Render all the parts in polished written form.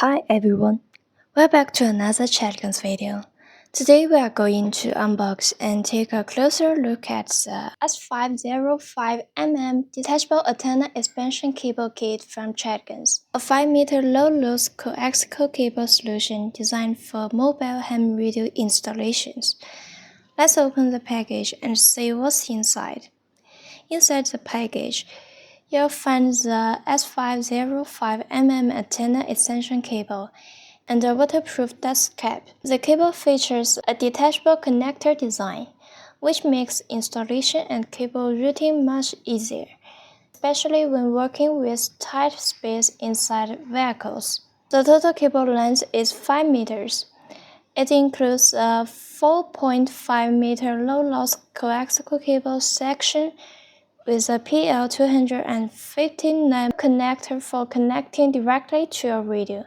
Hi everyone, welcome back to another CHELEGANCE video. Today we are going to unbox and take a closer look at the S505mm detachable antenna expansion cable kit from CHELEGANCE, a 5-meter low-loss coaxial cable solution designed for mobile ham radio installations. Let's open the package and see what's inside. Inside the package, you'll find the S505mm antenna extension cable and a waterproof dust cap. The cable features a detachable connector design, which makes installation and cable routing much easier, especially when working with tight space inside vehicles. The total cable length is 5 meters. It includes a 4.5-meter low-loss coaxial cable section with a PL259 connector for connecting directly to your radio.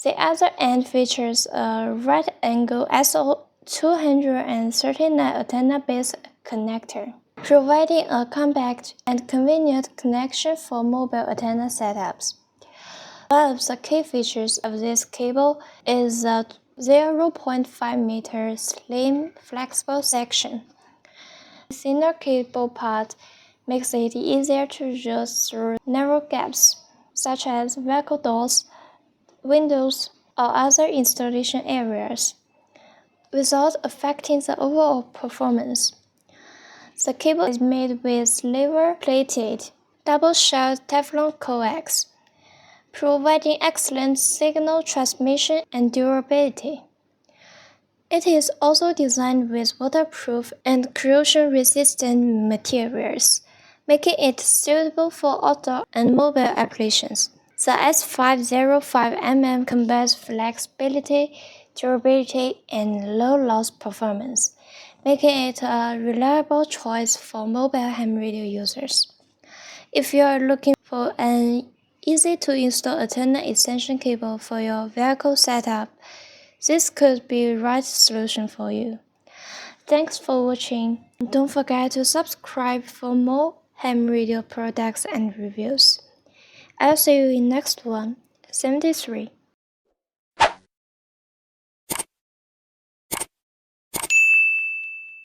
The other end features a right-angle SO239 antenna-based connector, providing a compact and convenient connection for mobile antenna setups. One of the key features of this cable is the 0.5-meter slim flexible section. The thinner cable part makes it easier to use through narrow gaps, such as vehicle doors, windows, or other installation areas, without affecting the overall performance. The cable is made with silver-plated, double-shelled Teflon coax, providing excellent signal transmission and durability. It is also designed with waterproof and corrosion-resistant materials, making it suitable for outdoor and mobile applications. The S505mm combines flexibility, durability, and low-loss performance, making it a reliable choice for mobile ham radio users. If you are looking for an easy-to-install antenna extension cable for your vehicle setup, this could be the right solution for you. Thanks for watching. Don't forget to subscribe for more ham radio products and reviews. I'll see you in next one. 73.